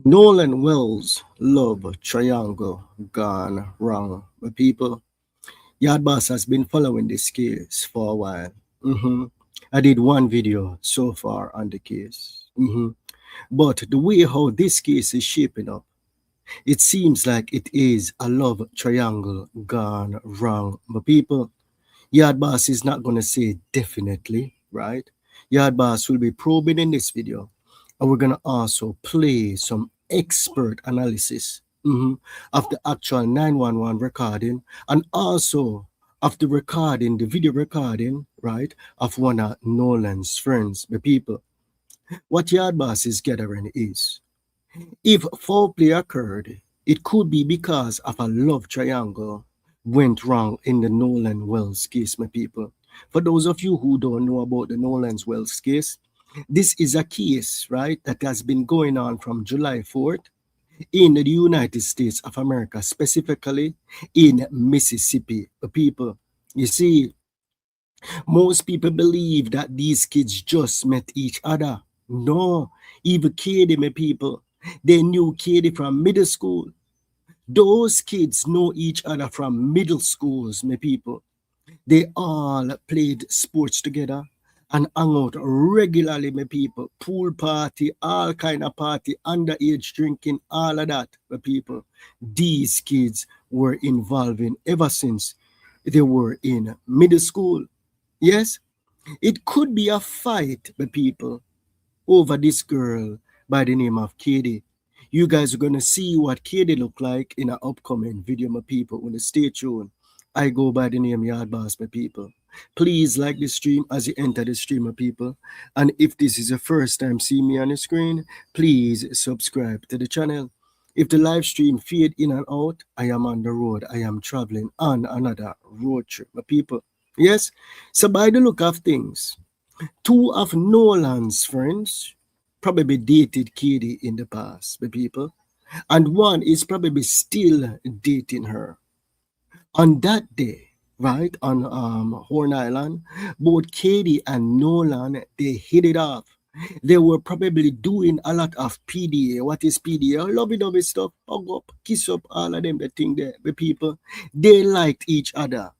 Nolan Wells love triangle gone wrong. But people, Yard Boss has been following this case for a while. I did one video so far on the case. But the way how this case is shaping up, it seems like it is a love triangle gone wrong. But people, Yard Boss is not going to say definitely, right? Yard Boss will be probing in this video, and we're going to also play some expert analysis of the actual 911 recording, and also of the recording, the video recording, right, of one of Nolan's friends, the people. What Yard Boss is gathering is, if foul play occurred, it could be because of a love triangle went wrong in the Nolan Wells case, my people. For those of you who don't know about the Nolan Wells case, this is a case, right, that has been going on from July 4th in the United States of America, specifically in Mississippi. People, you see, most people believe that these kids just met each other. No, even Katie, my people, they knew Katie from middle school. Those kids know each other from middle schools, my people. They all played sports together and hung out regularly, my people. Pool party, all kind of party, underage drinking, all of that, my people. These kids were involved in ever since they were in middle school. Yes, it could be a fight, my people, over this girl by the name of Katie. You guys are gonna see what Katie look like in an upcoming video, my people. When stay tuned. I go by the name Yard Boss, my people. Please like the stream as you enter the stream, my people. And if this is the first time seeing me on the screen, please subscribe to the channel. If the live stream fade in and out, I am on the road. I am traveling on another road trip, my people. Yes? So by the look of things, two of Nolan's friends probably dated Katie in the past, the people, and one is probably still dating her. On that day, right, on Horn Island, both Katie and Nolan, they hit it off. They were probably doing a lot of PDA. What is PDA? Lovey-dovey stuff, hug up, kiss up, all of them, the thing there, the people. They liked each other.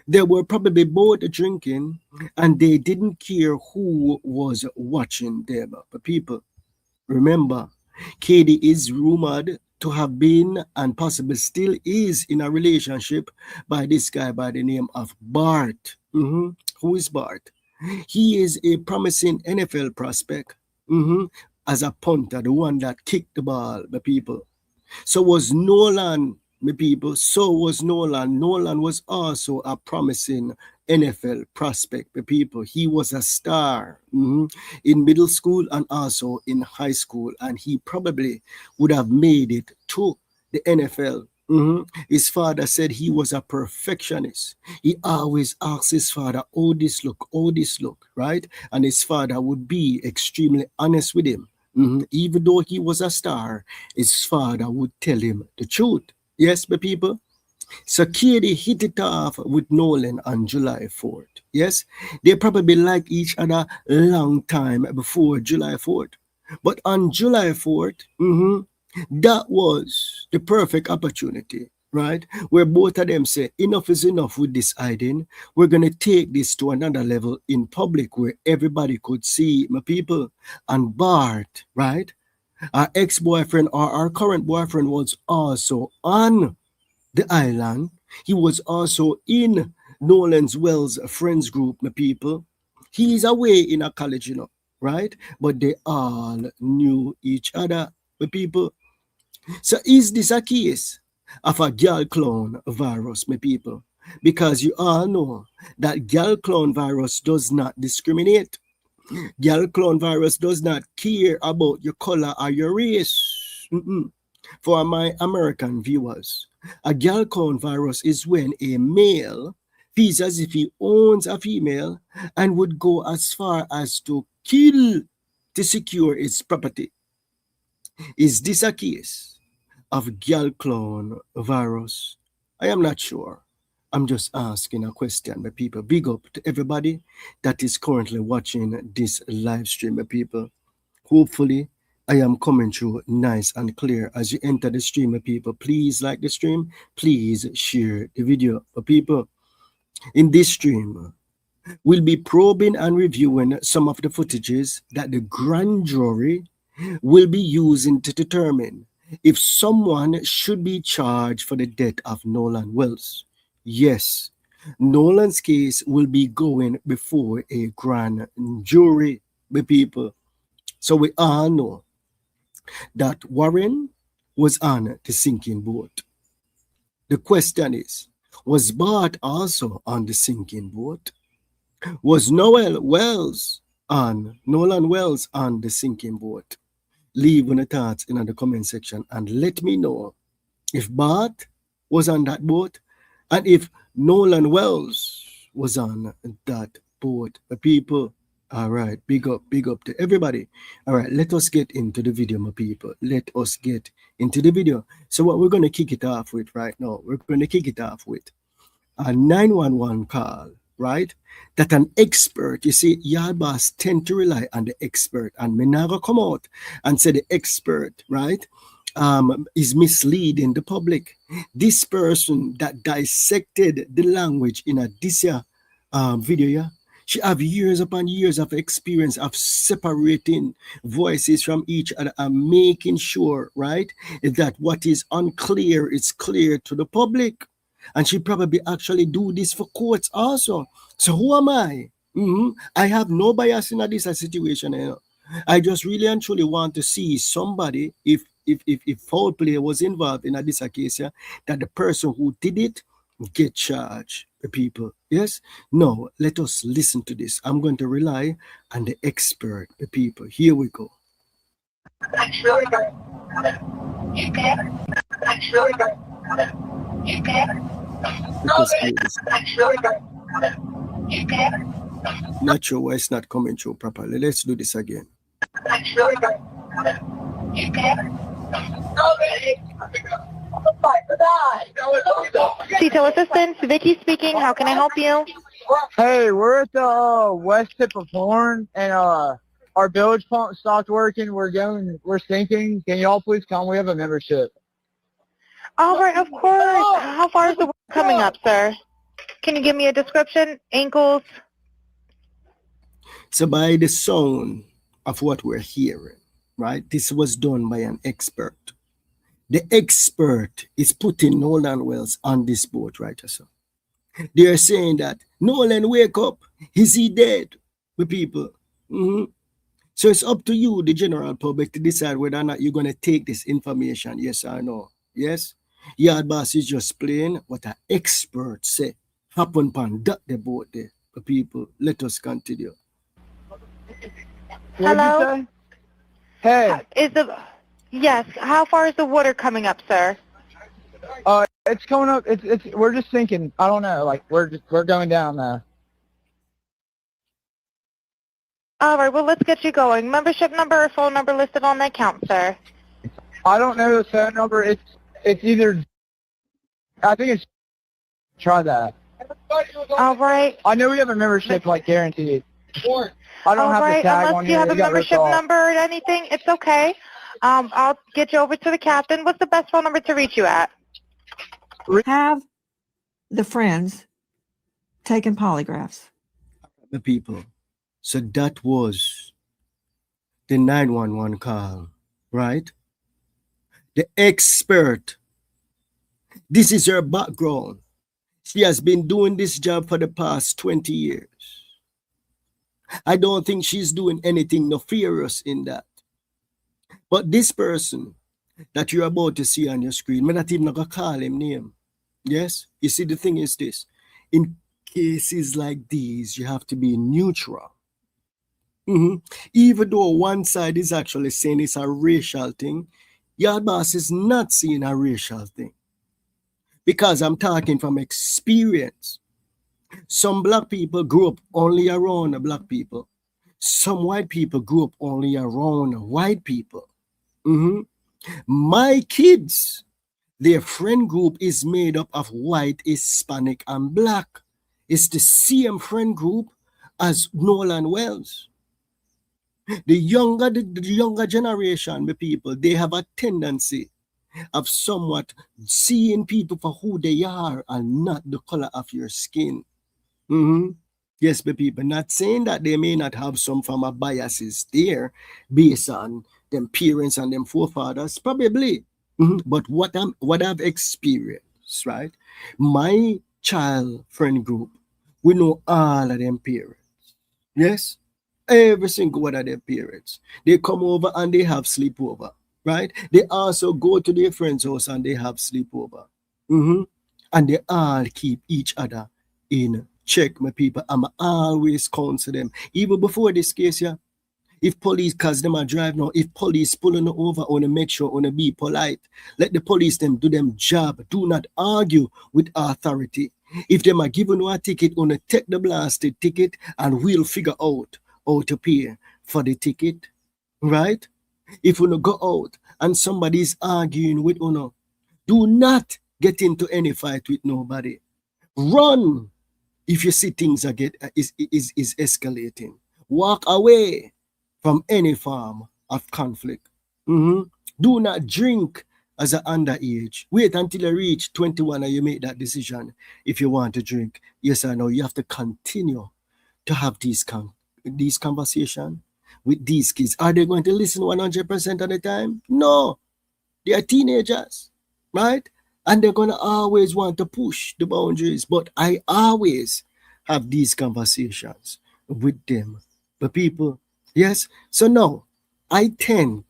They were probably both drinking and they didn't care who was watching them. But people, remember, Katie is rumored to have been and possibly still is in a relationship by this guy by the name of Bart. Who is Bart? He is a promising NFL prospect as a punter, the one that kicked the ball, the people. So was Nolan, my people. So was Nolan. Nolan was also a promising NFL prospect, my people. He was a star in middle school and also in high school, and he probably would have made it to the NFL. His father said he was a perfectionist. He always asked his father, how this look, right? And his father would be extremely honest with him. Even though he was a star, his father would tell him the truth. Yes, my people? So Katie hit it off with Nolan on July 4th. Yes, they probably liked each other a long time before July 4th. But on July 4th, that was the perfect opportunity, right? Where both of them say, enough is enough with this hiding. We're going to take this to another level in public where everybody could see my people. And Bart, right? Our ex-boyfriend or our current boyfriend was also on the island. He was also in Nolan's Wells friends group, my people. He's away in a college, right? But they all knew each other, my people. So is this a case of a girl clone virus, my people? Because you all know that girl clone virus does not discriminate. Girl clone virus does not care about your color or your race. For my American viewers, a girl clone virus is when a male feels as if he owns a female and would go as far as to kill to secure its property. Is this a case of girl clone virus? I am not sure. I'm just asking a question, my people. Big up to everybody that is currently watching this live stream, my people. Hopefully, I am coming through nice and clear. As you enter the stream, people, please like the stream. Please share the video. People, in this stream, we'll be probing and reviewing some of the footages that the grand jury will be using to determine if someone should be charged for the death of Nolan Wells. Yes, Nolan's case will be going before a grand jury, the people. So we all know that Warren was on the sinking boat. The question is, was Bart also on the sinking boat? Was Nolan Wells on the sinking boat? Leave your thoughts in the comment section and let me know if Bart was on that boat and if Nolan Wells was on that boat. People, all right, big up to everybody. All right, let us get into the video, my people. Let us get into the video. So what we're going to kick it off with right now, we're going to kick it off with a 911 call, right? That an expert, you see, yard boss tend to rely on the expert, and me never come out and say the expert, right, is misleading the public. This person that dissected the language in a this video, yeah, she have years upon years of experience of separating voices from each other and making sure, right, that what is unclear is clear to the public. And she probably actually do this for courts also. So who am I? I have no bias in this situation. You know? I just really and truly want to see somebody, if foul play was involved in this case, yeah, that the person who did it get charged. The people, yes. No, let us listen to this. I'm going to rely on the expert. The people. Here we go. Not sure why it's not coming through properly. Let's do this again. Detail assistance, Vicky speaking. How can I help you? Hey, we're at the west tip of Horn, and our bilge pump stopped working. We're sinking. Can y'all please come? We have a membership. All right, of course. How far is the work coming up, sir? Can you give me a description? Ankles? So by the sound of what we're hearing, right, this was done by an expert. The expert is putting Nolan Wells on this boat, right? So they're saying that, Nolan, wake up. Is he dead? The people. So it's up to you, the general public, to decide whether or not you're going to take this information, yes or no. Yes? Yard boss is just playing what an expert say. Happen upon that the boat there. The people, let us continue. Hello? Hey. Yes, how far is the water coming up, sir? It's coming up. We're just sinking. I don't know. Like we're going down now. All right, well, let's get you going. Membership number or phone number listed on that account, sir? I don't know the phone number. It's either. I think it's. Try that. All right. I know we have a membership, like guaranteed. I don't have the tag unless on you here. have a membership number or anything, it's okay. I'll get you over to the captain. What's the best phone number to reach you at? Have the friends taken polygraphs? The people. So that was the 911 call, right? The expert. This is her background. She has been doing this job for the past 20 years. I don't think she's doing anything nefarious in that. But this person that you're about to see on your screen, may not even gonna call him name. Yes? You see, the thing is this. In cases like these, you have to be neutral. Even though one side is actually saying it's a racial thing, your boss is not seeing a racial thing. Because I'm talking from experience. Some black people grew up only around black people. Some white people grew up only around white people. My kids, their friend group is made up of white, Hispanic, and black. It's the same friend group as Nolan Wells. The younger generation, the people, they have a tendency of somewhat seeing people for who they are and not the color of your skin. Mm-hmm. Yes, the people, not saying that they may not have some form of biases there based on them parents and them forefathers, probably. Mhm. But what I've experienced, right? My child friend group, we know all of them parents. Yes? Every single one of their parents. They come over and they have sleepover, right? They also go to their friend's house and they have sleepover. Mm-hmm. And they all keep each other in check, my people. I'm always counsel them. Even before this case, yeah, if police, cause them a drive now, if police pulling over, on to make sure, on to be polite. Let the police them do them job. Do not argue with authority. If them are giving you a ticket, on to take the blasted ticket and we'll figure out how to pay for the ticket. Right? If you go out and somebody is arguing with you, do not get into any fight with nobody. Run if you see things are is escalating. Walk away from any form of conflict. Mhm. Do not drink as an underage. Wait until you reach 21 and you make that decision if you want to drink. Yes or no. You have to continue to have these conversations with these kids. Are they going to listen 100% of the time? No. They are teenagers, right? And they're going to always want to push the boundaries. But I always have these conversations with them, the people. Yes? So now, I tend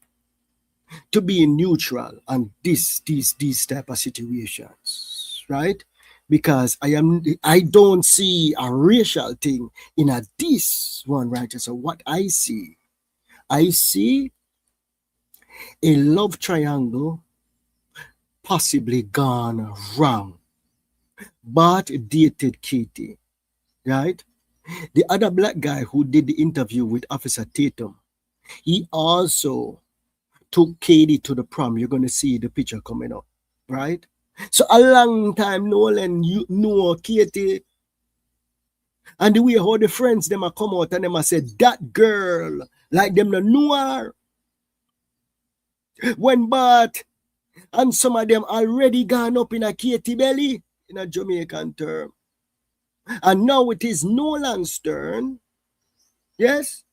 to be neutral on these type of situations, right? Because I don't see a racial thing in this one, right? So what I see a love triangle possibly gone wrong. Bart dated Katie, right? The other black guy who did the interview with Officer Tatum, he also took Katie to the prom. You're going to see the picture coming up, right? So a long time, Nolan, you know Katie. And the way how the friends them a come out and them a say, that girl, like them no know her. When Bart and some of them already gone up in a Katie belly, in a Jamaican term. And now it is Nolan's turn, yes,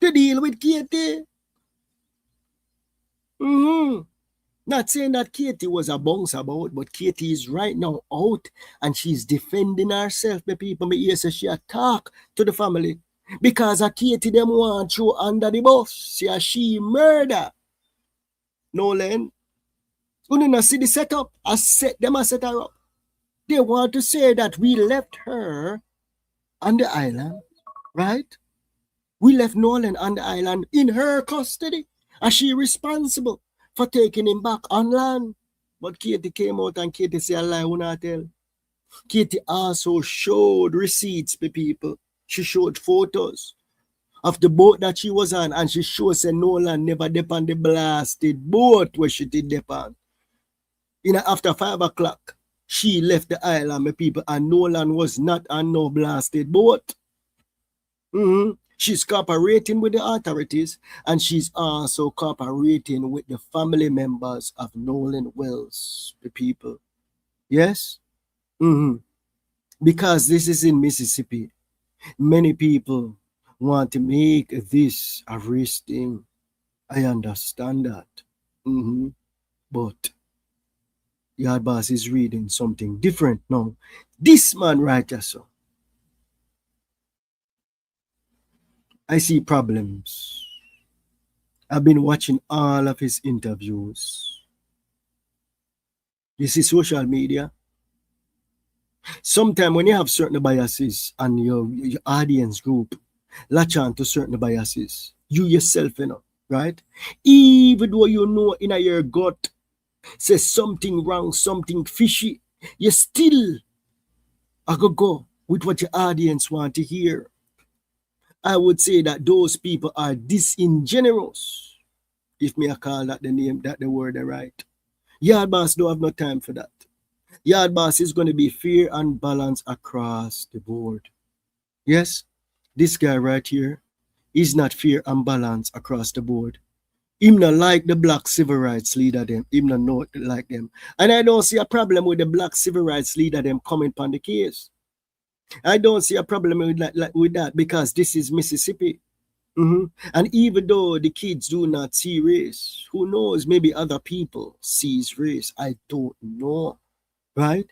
to deal with Katie. Mm-hmm. Not saying that Katie was a bounce about, but Katie is right now out and she's defending herself. The people may hear say she attack to the family because a Katie them want throw under the bus. She murder. Nolan, you don't see the setup. I set her up. They want to say that we left her on the island, right? We left Nolan on the island in her custody. Is she responsible for taking him back on land? But Katie came out and Katie said, a lie, will not tell. Katie also showed receipts to people. She showed photos of the boat that she was on, and she showed say Nolan never dip on the blasted boat where she did dip on. After 5 o'clock, she left the island, my people, and Nolan was not on no blasted boat. Mm-hmm. She's cooperating with the authorities, and she's also cooperating with the family members of Nolan Wells, the people. Yes? Mm-hmm. Because this is in Mississippi. Many people want to make this a race thing. I understand that. Mm-hmm. But Yard Boss is reading something different now. This man right here, so I see problems. I've been watching all of his interviews. You see social media. Sometimes when you have certain biases and your audience group latch on to certain biases, you yourself, right? Even though you know in your gut says something wrong, something fishy, you still go with what your audience want to hear. I would say that those people are disingenuous, if me I call that the name, that the word right. Yard Boss don't have no time for that. Yard Boss is going to be fair and balanced across the board. Yes, this guy right here is not fair and balanced across the board. Him not like the black civil rights leader them. Him not know like them. And I don't see a problem with the black civil rights leader them coming on the case. I don't see a problem with that because this is Mississippi. And even though the kids do not see race, who knows, maybe other people sees race. I don't know, right?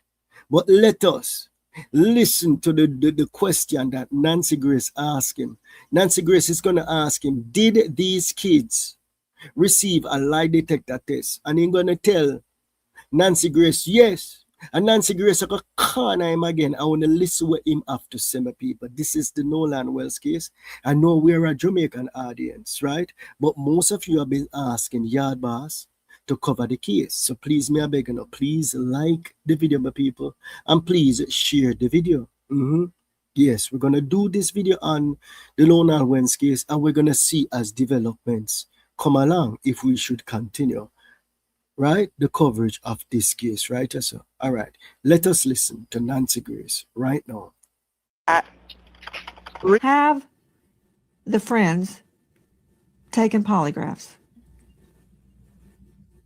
But let us listen to the question that Nancy Grace asked him. Nancy Grace is going to ask him, did these kids receive a lie detector test? And he's going to tell Nancy Grace, yes. And Nancy Grace, I go corner him again. I want to listen what him have to say, my people. This is the Nolan Wells case. I know we're a Jamaican audience, right? But most of you have been asking Yard Boss to cover the case. So please, me I beg you, please like the video, my people, and please share the video. Yes, we're going to do this video on the Nolan Wells case, and we're going to see as developments come along if we should continue, right, the coverage of this case, right? So, all right, let us listen to Nancy Grace right now. Have the friends taken polygraphs?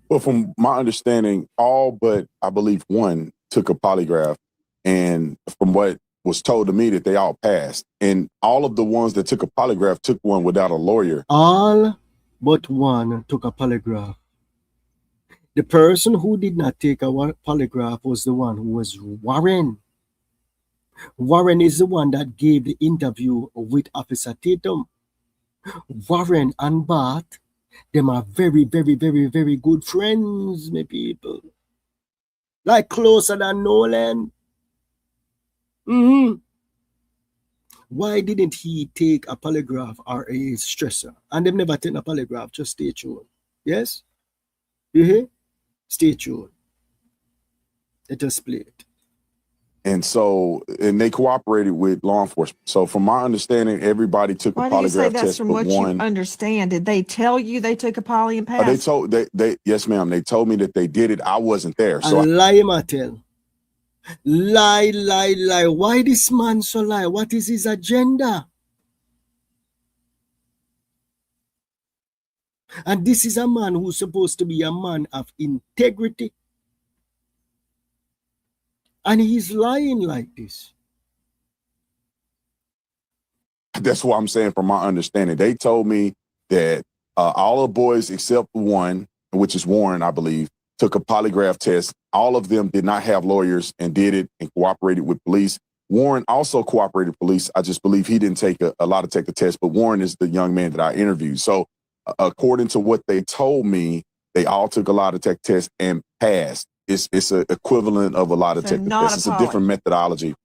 Well, from my understanding, all but I believe one took a polygraph, and from what was told to me that they all passed. And all of the ones that took a polygraph took one without a lawyer. All but one took a polygraph. The person who did not take a polygraph was the one who was Warren. Warren is the one that gave the interview with Officer Tatum. Warren and Bart, them are very, very, very, very good friends, my people. Like closer than Nolan. Why didn't he take a polygraph or a stressor? And they've never taken a polygraph, just stay tuned. Yes? You hear? Stay tuned. Let us play it. And so, and they cooperated with law enforcement. So from my understanding, everybody took Why a do you say polygraph that's test from but what one. you understand? Did they tell you they took a poly and passed? They told, yes, ma'am. They told me that they did it. I wasn't there. So lie, Mattel. Lie, lie, lie. Why this man so lie? What is his agenda? And this is a man who's supposed to be a man of integrity. And he's lying like this. that's what I'm saying from my understanding. They told me that all the boys except one, which is Warren, I believe, took a polygraph test. All of them did not have lawyers and did it and cooperated with police. Warren also cooperated with police. I just believe he didn't take a lot to take the test, but Warren is the young man that I interviewed. So according to what they told me, they all took a lie detector test and passed. It's an equivalent of a lie detector test. It's a different methodology.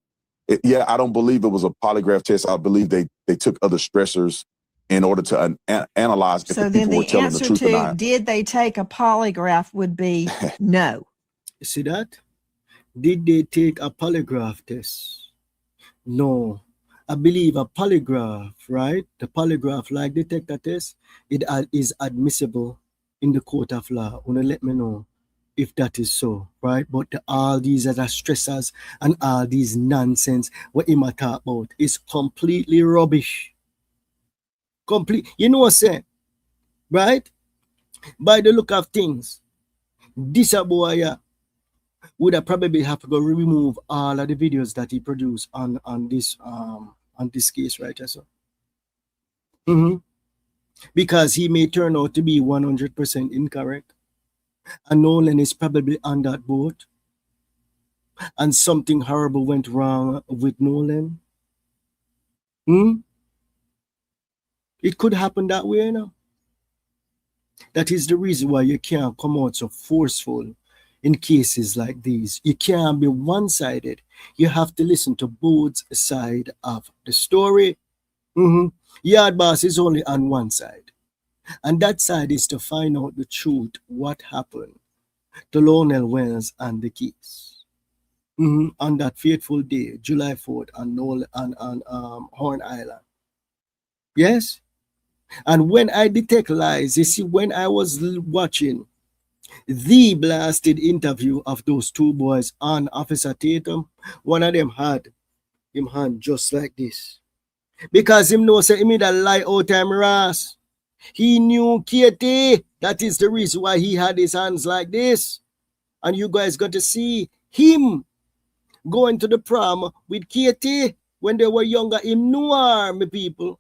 I don't believe it was a polygraph test. I believe they took other stressors in order to analyze if the people were telling the truth or not. Did they take a polygraph would be no. You see that? Did they take a polygraph test? No. I believe a polygraph, right? The polygraph like detector test, it is admissible in the court of law. Wanna let me know if that is so, right? But all these other stressors and all these nonsense what him a talk about is completely rubbish. You know what I'm saying? Right? By the look of things, this boy would have probably have to go remove all of the videos that he produced on this case, right? So, because he may turn out to be 100% incorrect, and Nolan is probably on that boat, and something horrible went wrong with Nolan. It could happen that way, you know. That is the reason why you can't come out so forceful in cases like these. You can't be one-sided. You have to listen to both sides of the story. Yard Boss is only on one side. And that side is to find out the truth, what happened to Nolan Wells and the case. On that fateful day, July 4th, on Horn Island. Yes? And when I detect lies, you see, when I was watching the blasted interview of those two boys on Officer Tatum, one of them had him hand just like this. Because him know say him need a lie out time Ras. He knew Katie. That is the reason why he had his hands like this. And you guys got to see him going to the prom with Katie when they were younger. Him noir, my people.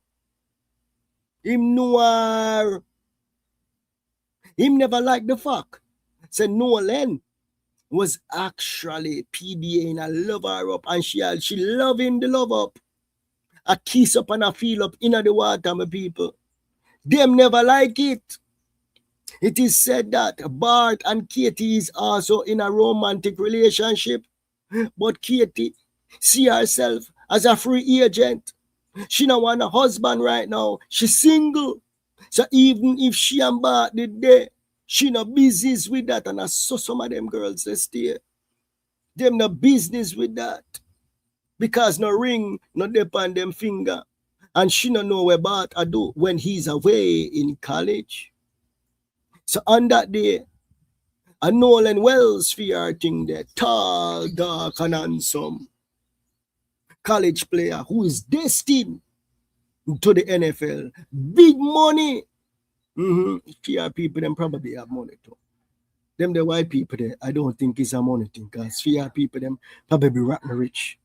Him noir. Him never liked the fact. So Nolan was actually PDA and I love her up and she loving the love up. A kiss up and a feel up in the water, my people. Them never like it. It is said that Bart and Katie is also in a romantic relationship. But Katie see herself as a free agent. She don't want a husband right now. She's single. So even if she and Bart did there, she no business with that. And I saw some of them girls they stay. Them no business with that. Because no ring, no dip on them finger. And she no know where Bart I do when he's away in college. So on that day, a Nolan Wells fear thing there, tall, dark, and handsome college player who is destined to the NFL. Big money. Fear people, them probably have money too. Them the white people there, I don't think it's a money thing, because fear people, them probably rotten rich.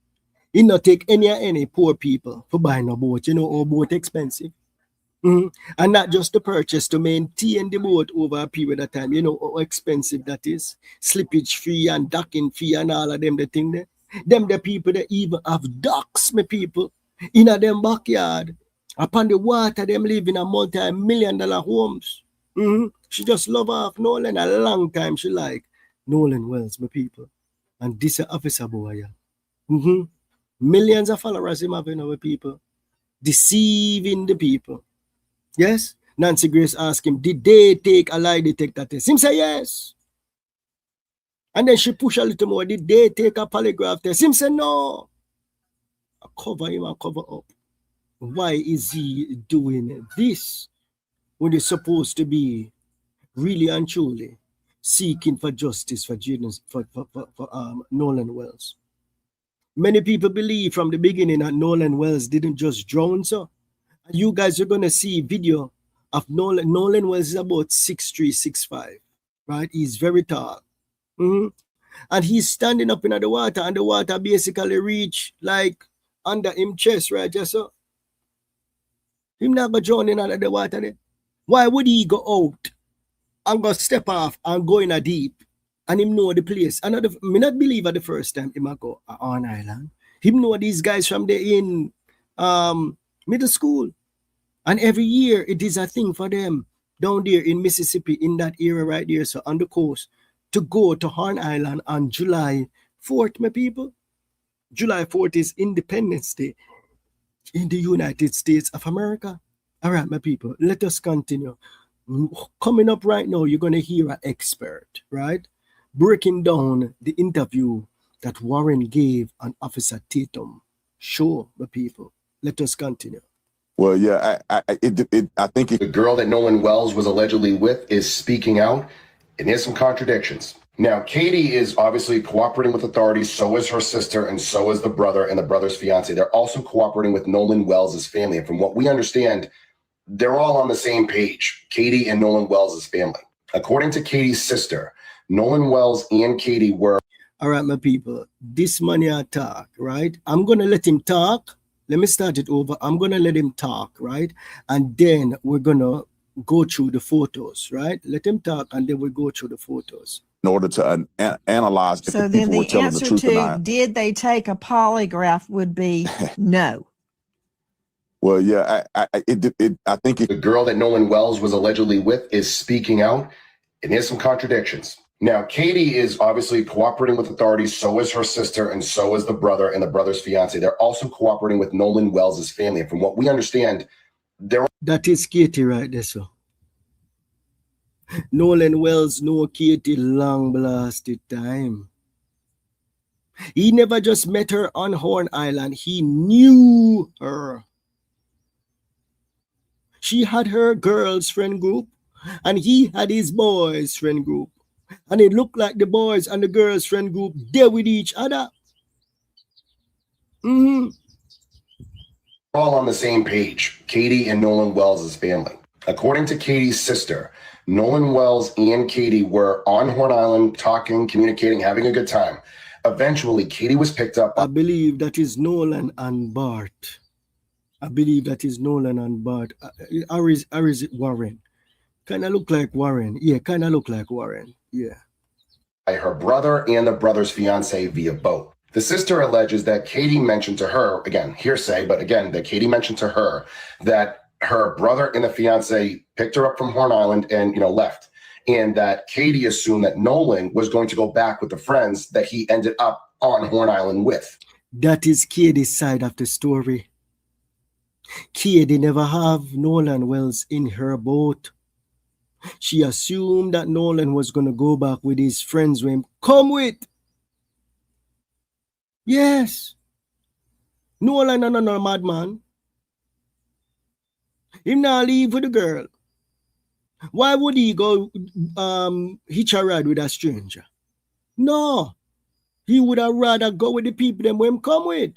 It not take any poor people for buying a boat. You know, our boat expensive. And not just the purchase, to maintain the boat over a period of time. You know how expensive that is. Slippage fee and docking fee and all of them the thing there. Them the people that even have docks, my people, in a them backyard. Upon the water, them live in a multi-million-dollar homes. She just love off Nolan a long time. She like Nolan Wells, my people. And this is officer boy. Millions of followers him having our people. Deceiving the people. Yes? Nancy Grace asked him, did they take a lie detector test? Him say yes. And then she push a little more, did they take a polygraph test? Him say no. I cover him and cover up. Why is he doing this when he's supposed to be really and truly seeking for justice for Nolan Wells? Many people believe from the beginning that Nolan Wells didn't just drown, so. You guys are going to see video of Nolan. Nolan Wells is about 6'3", 6'5", right? He's very tall. And he's standing up in the water, and the water basically reach like under him chest, right? Just so. Him not go drown in the water there. Why would he go out and go step off and go in a deep and him know the place? I me not believe at the first time him go on island. Him know these guys from there in middle school. And every year it is a thing for them down there in Mississippi, in that area right there, so on the coast, to go to Horn Island on July 4th, my people. July 4th is Independence Day in the United States of America. All right, my people, let us continue. Coming up right now, you're going to hear an expert, right? Breaking down the interview that Warren gave on Officer Tatum. Sure, my people. Let us continue. Well, yeah, I think the girl that Nolan Wells was allegedly with is speaking out, and there's some contradictions. Now, Katie is obviously cooperating with authorities, so is her sister, and so is the brother and the brother's fiance. They're also cooperating with Nolan Wells' family. And from what we understand, they're all on the same page, Katie and Nolan Wells' family. According to Katie's sister, Nolan Wells and Katie were... All right, my people, this money I talk, right? I'm going to let him talk. Let me start it over. I'm going to let him talk, right? And then we're going to go through the photos, right? Let him talk, and then we'll go through the photos. In order to analyze if So the then people were the telling the answer truth or to not. did they take a polygraph would be no. Well, yeah, I think the girl that Nolan Wells was allegedly with is speaking out, and there's some contradictions. Now, Katie is obviously cooperating with authorities, so is her sister, and so is the brother and the brother's fiance. They're also cooperating with Nolan Wells' family. And from what we understand, that is Katie right there, so. Nolan Wells know Katie long blasted time. He never just met her on Horn Island. He knew her. She had her girls' friend group, and he had his boys' friend group. And it looked like the boys and the girls' friend group, they're with each other. all on the same page, Katie and Nolan Wells' family. According to Katie's sister, Nolan Wells and Katie were on Horn Island talking, communicating, having a good time. Eventually, Katie was picked up. I believe that is Nolan and Bart. I believe that is Nolan and Bart. Or is it Warren? Kind of look like Warren. Yeah, kind of look like Warren. Yeah. By her brother and the brother's fiance via boat. The sister alleges that Katie mentioned to her, again, hearsay, but again, that Katie mentioned to her that her brother and the fiance picked her up from Horn Island and, left. And that Katie assumed that Nolan was going to go back with the friends that he ended up on Horn Island with. That is Katie's side of the story. Katie never have Nolan Wells in her boat. She assumed that Nolan was going to go back with his friends with him. Come with. Yes. Nolan is not a madman. He not leave with the girl. Why would he go hitch a ride with a stranger? No. He would have rather go with the people than him come with.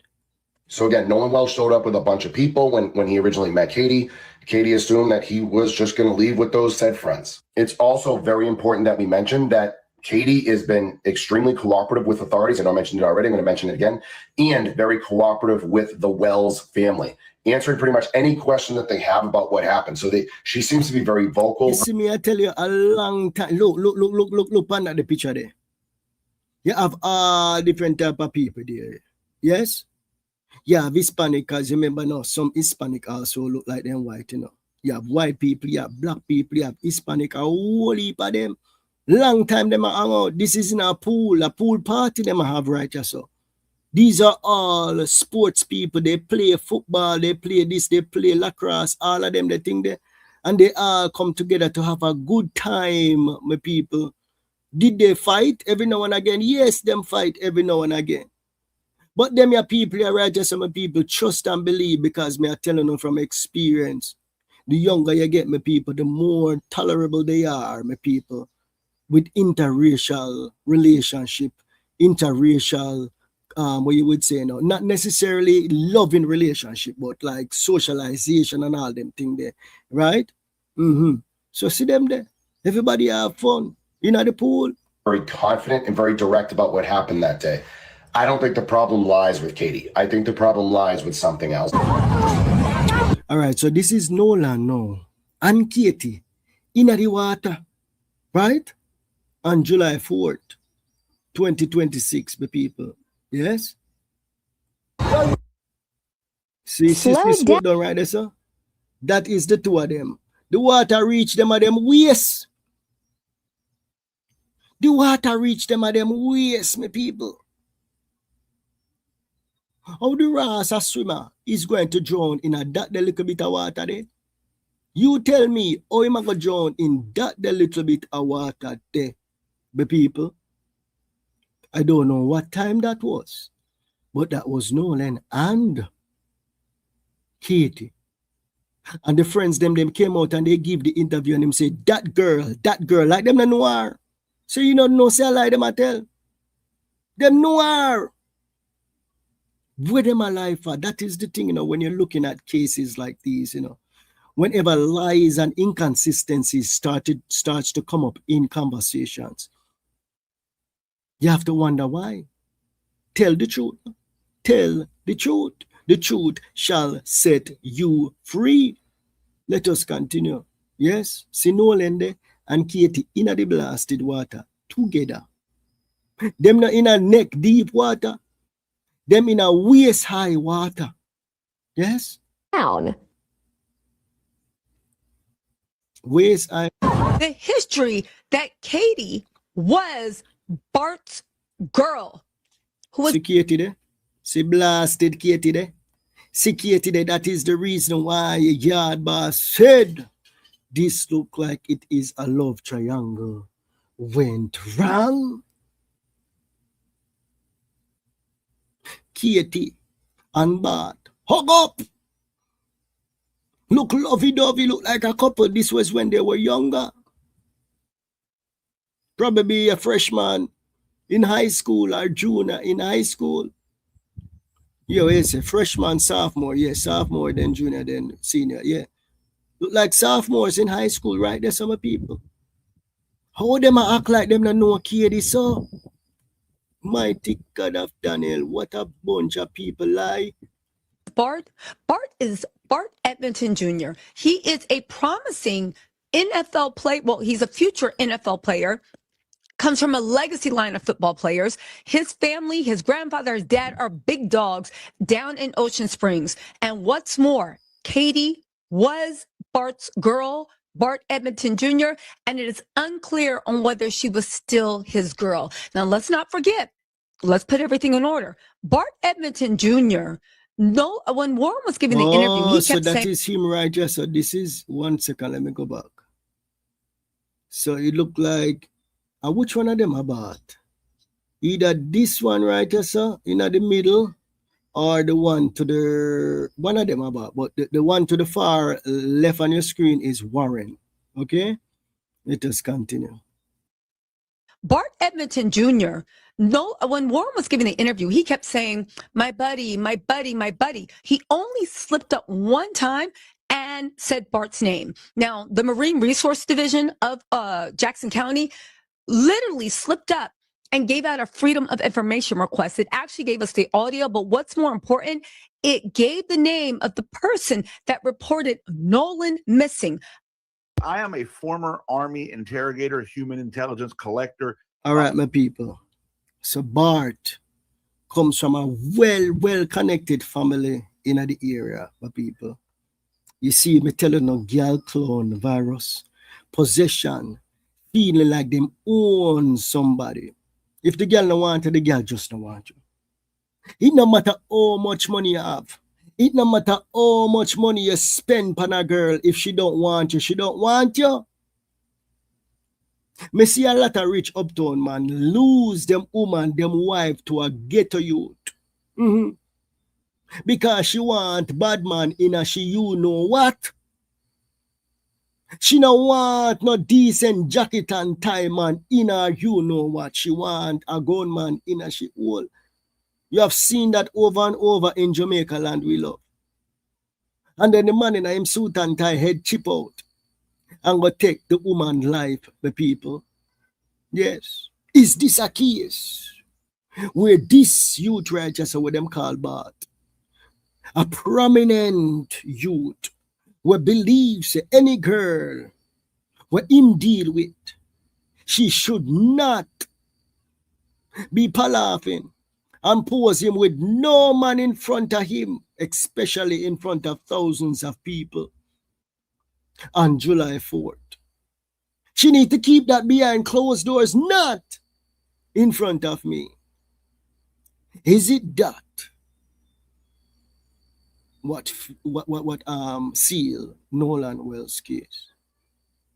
So again, Nolan Wells showed up with a bunch of people when he originally met Katie. Katie assumed that he was just going to leave with those said friends. It's also very important that we mention that Katie has been extremely cooperative with authorities. I know I mentioned it already. I'm going to mention it again. And very cooperative with the Wells family, answering pretty much any question that they have about what happened. So she seems to be very vocal. You see me, I tell you, a long time. Look, pan at the picture there. You have all different type of people there. Yes? You have Hispanic, because remember now, some Hispanic also look like them white, You have white people, you have black people, you have Hispanic, a whole heap of them. Long time them hang out. This is in a pool party them have right here, so. These are all sports people. They play football, they play this, they play lacrosse, all of them, they think they, and they all come together to have a good time, my people. Did they fight every now and again? Yes, them fight every now and again. But them your people are righteous, and my people trust and believe, because me are telling them from experience. The younger you get, my people, the more tolerable they are, my people, with interracial relationship, interracial, what you would say, not necessarily loving relationship, but like socialization and all them thing there, right? So see them there. Everybody have fun in the pool. Very confident and very direct about what happened that day. I don't think the problem lies with Katie. I think the problem lies with something else. All right, so this is Nolan now and Katie in the water, right? On July 4th, 2026, the people. Yes? See, slow down right there, sir? That is the two of them. The water reach them at them waist. The water reach them at them waist, my people. How the Rasa swimmer is going to drown in that little bit of water there? You tell me how am I going to drown in that little bit of water there, the people? I don't know what time that was, but that was Nolan and Katie. And the friends them came out and they give the interview and them say, that girl, like them no noir. So you know, say I lie them I tell. Them noir. Where them alive for? That is the thing, when you're looking at cases like these, whenever lies and inconsistencies starts to come up in conversations, you have to wonder why. Tell the truth. Tell the truth. The truth shall set you free. Let us continue. Yes, see Nolan and Katie in the blasted water together. Them not in a neck deep water. Them in a waist high water. Yes? Down. Waist high. The history that Katie was Bart's girl. Who was See Katie there? See blasted Katie there? See Katie there? That is the reason why Yard Boss said this look like it is a love triangle went wrong. Katie and Bart hug up. Look lovey-dovey, look like a couple. This was when they were younger. Probably a freshman in high school or junior in high school. Yo, it's a freshman, sophomore. Yeah, sophomore, then junior, then senior. Yeah. Look like sophomores in high school, right? There's some people. How them a act like them not know KD so? Mighty God of Daniel, what a bunch of people lie. Bart is Bart Edmonton Jr. He is a promising NFL player. Well, he's a future NFL player. Comes from a legacy line of football players. His family, his grandfather, his dad are big dogs down in Ocean Springs. And what's more, Katie was Bart's girl, Bart Edmonton Jr., and it is unclear on whether she was still his girl. Now, let's not forget, let's put everything in order. Bart Edmonton Jr., no, when Warren was giving the interview, he so kept that saying, is him right here. So this is 1 second. Let me go back. So it looked like which one of them about? Either this one right here, sir, in the middle, or the one to the one of them about. But the one to the far left on your screen is Warren. Okay? Let us continue. Bart Edmonton Jr., no, when Warren was giving the interview, he kept saying, my buddy, my buddy, my buddy. He only slipped up one time and said Bart's name. Now, the Marine Resource Division of Jackson County literally slipped up and gave out a Freedom of Information request. It actually gave us the audio, but what's more important, it gave the name of the person that reported Nolan missing. I am a former Army interrogator, human intelligence collector. All right, my people. So Bart comes from a well connected family in the area, my people. You see, me tell you no girl clone virus, possession, feeling like them own somebody. If the girl don't want you, the girl just don't want you. It no matter how much money you have. It no matter how much money you spend on a girl. If she don't want you, she don't want you. Me see a lot of rich uptown man lose them woman, them wife to a ghetto youth. Mm-hmm. Because she want bad man in a she you know what? She no want no decent jacket and tie man in her you know what. She want a gunman in a she hole. You have seen that over and over in Jamaica land we love. And then the man in him suit and tie head chip out and go take the woman life, the people. Yes. Is this a case where this youth right just what them call Bart, a prominent youth who believes any girl where him deal with, she should not be palafing and pose him with no man in front of him, especially in front of thousands of people on July 4th. She need to keep that behind closed doors, not in front of me. Is it that what seal Nolan Wells case?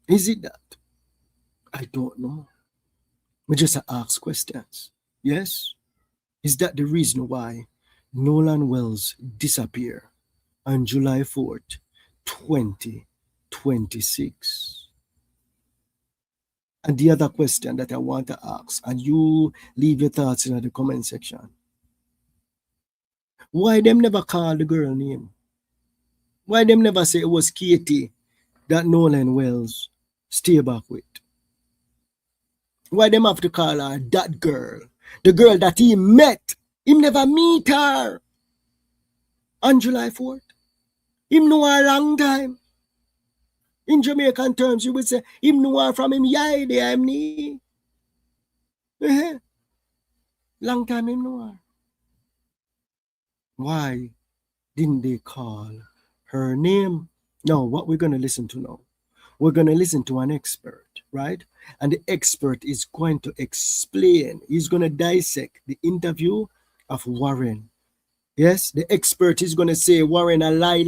Is it that? I don't know. We just ask questions. Yes? Is that the reason why Nolan Wells disappeared on July 4th, 2026? And the other question that I want to ask, and you leave your thoughts in the comment section. Why them never call the girl name? Why them never say it was Katie that Nolan Wells stay back with? Why them have to call her that girl? The girl that he met. Him never meet her on July 4th. Him know her a long time. In Jamaican terms, you would say, him know her from him yai de him ni. Long time him know her. Why didn't they call her name? No, what we're going to listen to now. We're going to listen to an expert, right? And the expert is going to explain, he's going to dissect the interview of Warren. Yes, the expert is going to say, Warren, a lie.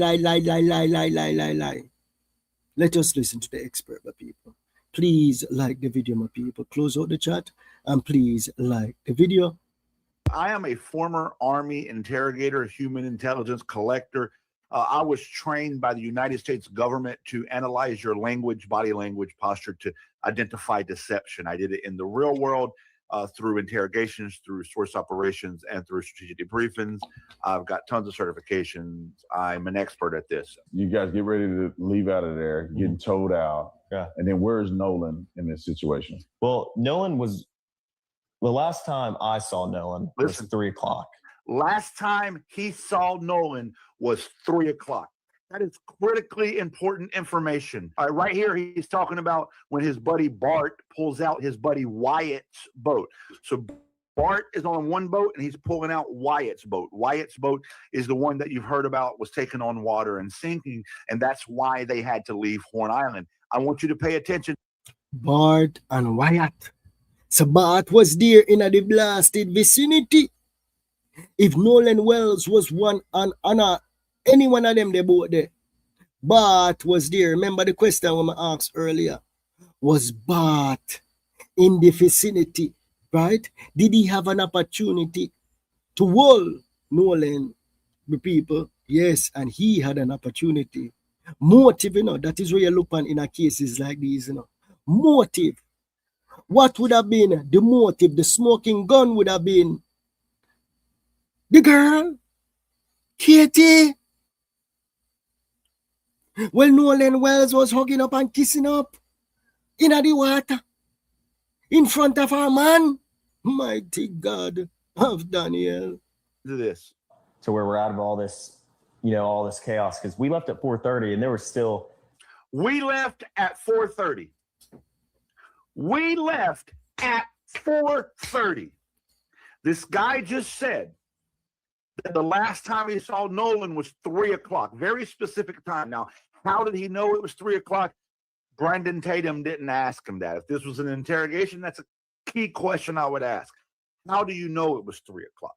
Let us listen to the expert, my people. Please like the video, my people. Close out the chat and please like the video. I am a former Army interrogator, human intelligence collector. I was trained by the United States government to analyze your language, body language, posture to identify deception. I did it in the real world. through interrogations, through source operations, and through strategic debriefings. I've got tons of certifications. I'm an expert at this. You guys get ready to leave out of there, getting towed out. Yeah. And then where's Nolan in this situation? Well, Nolan was, the last time I saw Nolan was 3 o'clock. Last time he saw Nolan was 3 o'clock. That is critically important information. All right, right here, he's talking about when his buddy Bart pulls out his buddy Wyatt's boat. So Bart is on one boat and he's pulling out Wyatt's boat. Wyatt's boat is the one that you've heard about was taken on water and sinking, and that's why they had to leave Horn Island. I want you to pay attention. Bart and Wyatt. So Bart was there in the blasted vicinity. If Nolan Wells was one and any one of them, they both there. Bart was there. Remember the question when I asked earlier? Was Bart in the vicinity, right? Did he have an opportunity to hold Nolan, the people? Yes, and he had an opportunity. Motive, that is where you look on in a cases like these, Motive. What would have been the motive? The smoking gun would have been the girl, Katie. Well, Nolan Wells was hugging up and kissing up in the water in front of our man. Mighty God of Daniel. Do this. To where we're out of all this, all this chaos. Because we left at 4:30 and there was still. We left at 4:30. We left at 4:30. This guy just said that the last time he saw Nolan was 3 o'clock. Very specific time. Now, how did he know it was 3 o'clock? Brandon Tatum didn't ask him that. If this was an interrogation, that's a key question I would ask. How do you know it was 3 o'clock?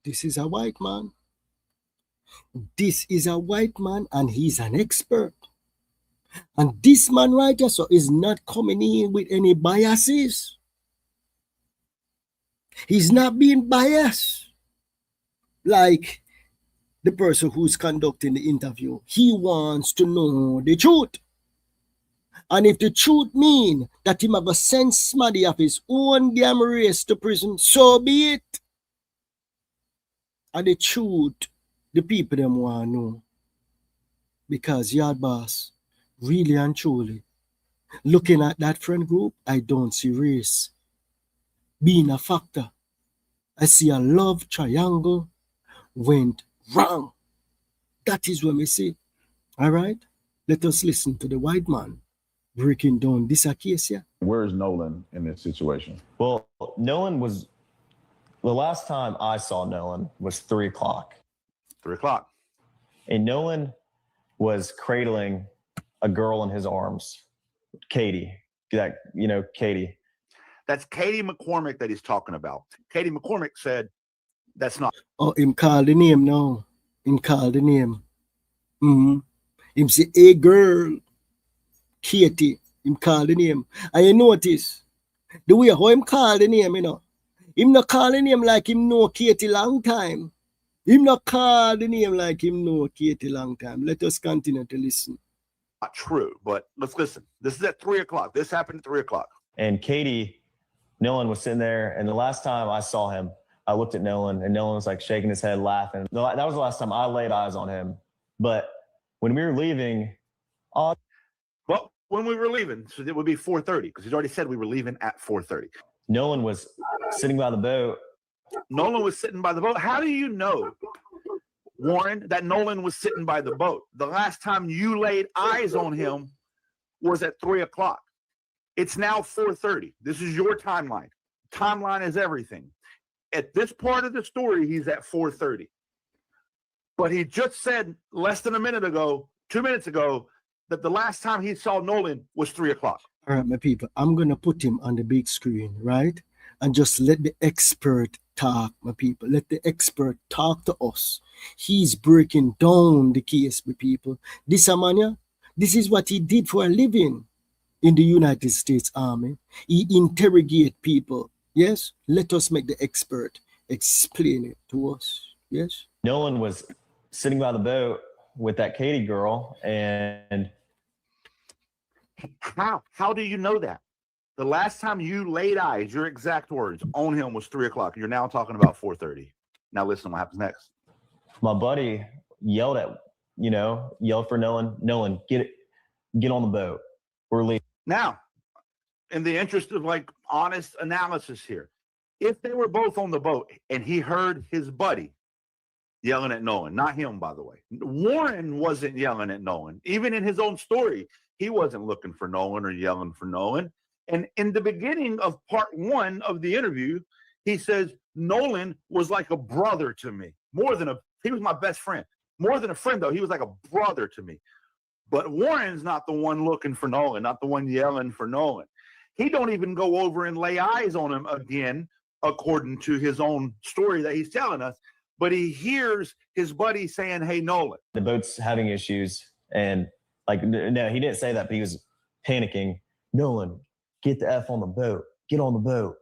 This is a white man. This is a white man, and he's an expert. And this man right here so is not coming in with any biases. He's not being biased like the person who's conducting the interview. He wants to know the truth. And if the truth means that he might go send somebody of his own damn race to prison, so be it. And the truth, the people them want to know. Because Yard Boss, really and truly, looking at that friend group, I don't see race being a factor. I see a love triangle went wrong. That is what we see. All right? Let us listen to the white man breaking down this case here. Where's Nolan in this situation? Well, Nolan was, the last time I saw Nolan was 3 o'clock. 3 o'clock. And Nolan was cradling a girl in his arms, Katie. Katie. That's Katie McCormick that he's talking about. Katie McCormick said, that's not. Oh, him call the name now. Him call the name. Him say, hey girl, Katie. Him call the name. And you notice, the way how him call the name, him not call the name like him know Katie long time. Him not call the name like him know Katie long time. Let us continue to listen. Not true, but let's listen. This is at 3 o'clock. This happened at 3 o'clock. And Katie, Nolan was sitting there, and the last time I saw him, I looked at Nolan, and Nolan was like shaking his head, laughing. That was the last time I laid eyes on him. But when we were leaving, well, when we were leaving, so it would be 4:30, because he's already said we were leaving at 4:30. Nolan was sitting by the boat. Nolan was sitting by the boat. How do you know, Warren, that Nolan was sitting by the boat? The last time you laid eyes on him was at 3 o'clock. It's now 4:30. This is your timeline. Timeline is everything. At this part of the story, he's at 4:30. But he just said less than a minute ago, 2 minutes ago, that the last time he saw Nolan was 3 o'clock. All right, my people, I'm going to put him on the big screen, right? And just let the expert talk, my people. Let the expert talk to us. He's breaking down the case, my people. This man, this is what he did for a living in the United States Army. He interrogate people. Yes? Let us make the expert explain it to us. Yes? Nolan was sitting by the boat with that Katie girl, and how do you know that? The last time you laid eyes, your exact words, on him was 3 o'clock. You're now talking about 4:30. Now listen, what happens next? My buddy yelled for Nolan, get on the boat. We're leaving. Now, in the interest of like honest analysis here, if they were both on the boat and he heard his buddy yelling at Nolan, not him, by the way. Warren wasn't yelling at Nolan. Even in his own story, he wasn't looking for Nolan or yelling for Nolan. And in the beginning of part 1 of the interview, he says, Nolan was like a brother to me. He was my best friend. More than a friend, though. He was like a brother to me. But Warren's not the one looking for Nolan, not the one yelling for Nolan. He don't even go over and lay eyes on him again, according to his own story that he's telling us. But he hears his buddy saying, hey, Nolan. The boat's having issues. And no, he didn't say that, but he was panicking. Nolan, get the F on the boat. Get on the boat.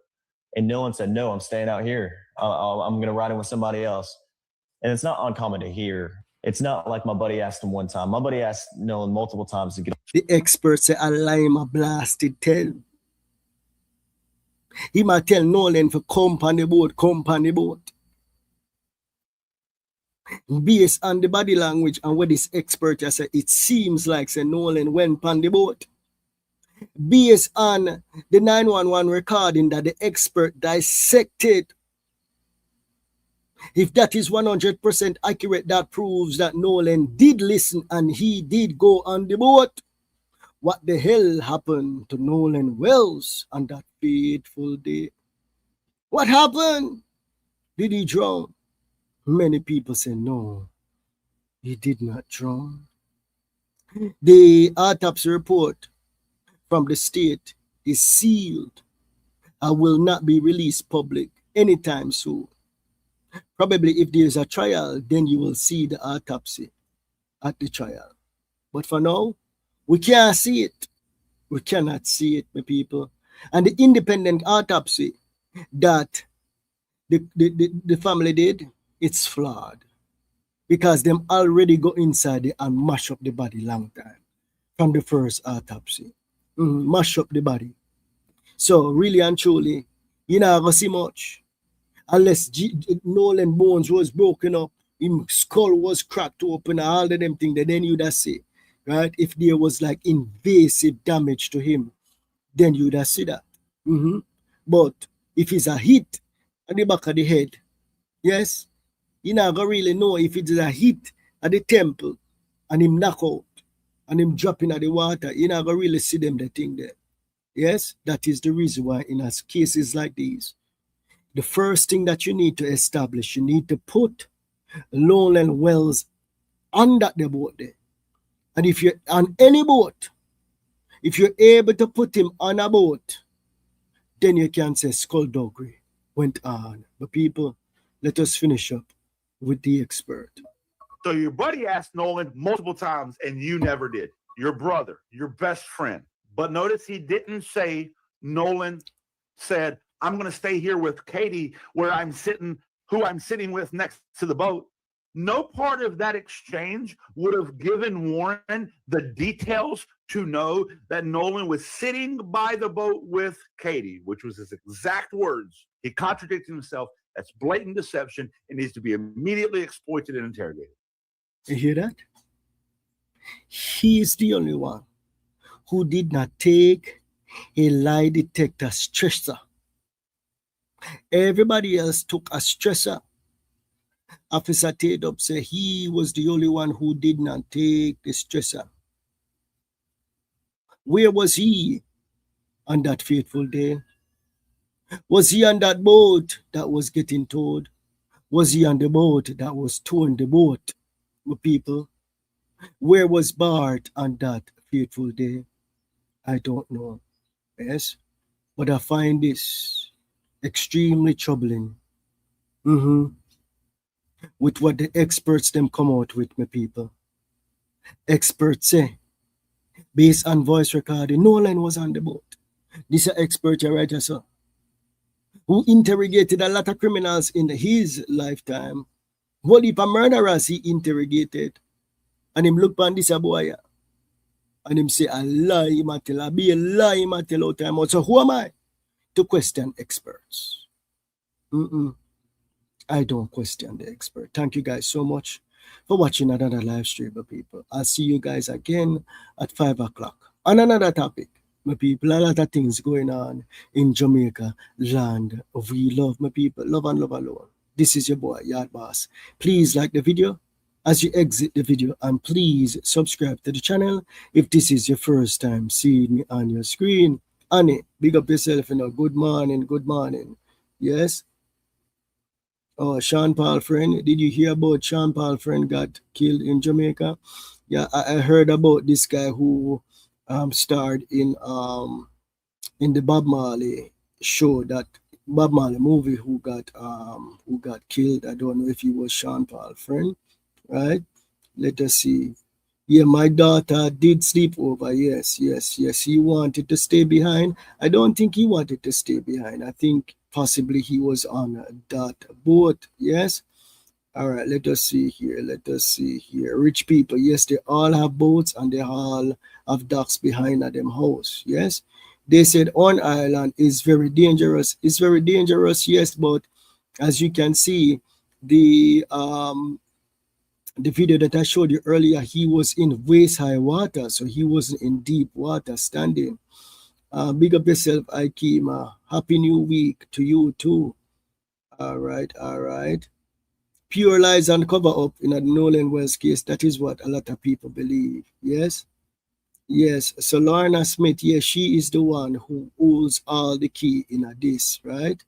And Nolan said, no, I'm staying out here. I'm going to ride in with somebody else. And it's not uncommon to hear. It's not like my buddy asked him one time. My buddy asked Nolan multiple times to get on. The experts say a lime a blasted tell. He might tell Nolan for come on the boat. Based on the body language and what this expert has said, it seems like say Nolan went on the boat. Based on the 911 recording that the expert dissected, if that is 100% accurate, that proves that Nolan did listen and he did go on the boat. What the hell happened to Nolan Wells on that fateful day? What happened? Did he drown? Many people say no, he did not drown. The autopsy report from the state is sealed and will not be released public anytime soon. Probably if there's a trial, then you will see the autopsy at the trial. But for now, we can't see it. We cannot see it, my people. And the independent autopsy that the family did, it's flawed. Because them already go inside there and mash up the body long time from the first autopsy. Mash up the body. So really and truly, you're not going to see much. Unless Nolan bones was broken up, his skull was cracked open, all of them things, then you'd have say, right? If there was like invasive damage to him, then you'd have see that. But if it's a hit at the back of the head, yes, you're not going to really know if it's a hit at the temple and him knock out and him dropping at the water, you're not going to really see them the thing there. Yes, that is the reason why in cases like these, the first thing that you need to establish, you need to put Nolan Wells under the boat there. And if you're on any boat, if you're able to put him on a boat, then you can say skullduggery went on. But people, let us finish up with the expert. So your buddy asked Nolan multiple times and you never did. Your brother, your best friend. But notice he didn't say Nolan said, I'm going to stay here with Katie who I'm sitting with next to the boat. No part of that exchange would have given Warren the details to know that Nolan was sitting by the boat with Katie, which was his exact words. He contradicted himself. That's blatant deception. It needs to be immediately exploited and interrogated. You hear that? He is the only one who did not take a lie detector stressor. Everybody else took a stressor. Officer Tatum said he was the only one who did not take the stressor. Where was he on that fateful day? Was he on that boat that was getting towed? Was he on the boat that was towing the boat with people? Where was Bart on that fateful day? I don't know. Yes, but I find this extremely troubling. With what the experts them come out with, my people. Experts say, based on voice recording, Nolan was on the boat. This is an expert right here, sir, who interrogated a lot of criminals in his lifetime. What if a murderers he interrogated? And him look on this boy And him say, I lie, him a tell, I be a lie, him a tell out time out. So who am I to question experts? I don't question the expert. Thank you guys so much for watching another live stream, my people. I'll see you guys again at 5 o'clock on another topic. My people, a lot of things going on in Jamaica land. We love, my people. Love and love alone. This is your boy, Yard Boss. Please like the video as you exit the video, and please subscribe to the channel if this is your first time seeing me on your screen. Annie, big up yourself, you know. Good morning, good morning. Yes. Oh, Sean Paul friend, did you hear about Sean Paul friend got killed in Jamaica? Yeah, I heard about this guy who starred in the Bob Marley show, that Bob Marley movie, who got killed. I don't know if he was Sean Paul friend, right? Let us see. Yeah, my daughter did sleep over. Yes. He wanted to stay behind. I don't think he wanted to stay behind. I think possibly he was on that boat. Yes. All right, let us see here. Rich people, yes, they all have boats and they all have docks behind at them house. Yes. They said on island is very dangerous. It's very dangerous, yes, but as you can see, the video that I showed you earlier, he was in waist high water, so he wasn't in deep water standing. Big up yourself, Ikema. Happy New Week to you too. All right. Pure lies and cover up in a Nolan Wells case. That is what a lot of people believe. Yes. So Lorna Smith, yes, she is the one who holds all the key in this, right?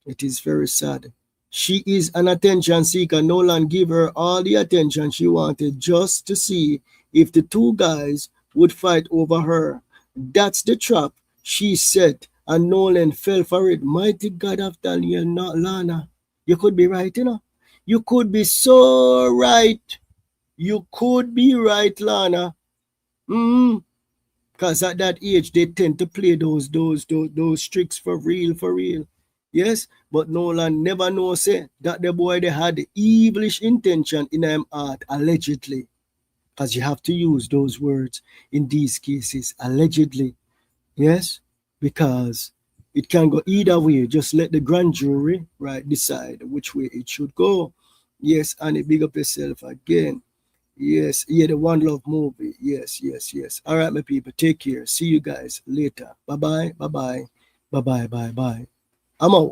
It is very sad. She is an attention seeker. Nolan gave her all the attention she wanted just to see if the two guys would fight over her. That's the trap she set, and Nolan fell for it. Mighty God of Daniel, not Lana. You could be right, you know. You could be so right. You could be right, Lana. Because at that age, they tend to play those tricks for real. Yes, but Nolan never know say that the boy they had the evilish intention in him heart, allegedly. Because you have to use those words in these cases, allegedly. Yes, because it can go either way. Just let the grand jury, right, decide which way it should go. Yes, and you big up yourself again. Yes, yeah, the One Love movie. Yes. All right, my people, take care. See you guys later. Bye-bye. I'm out.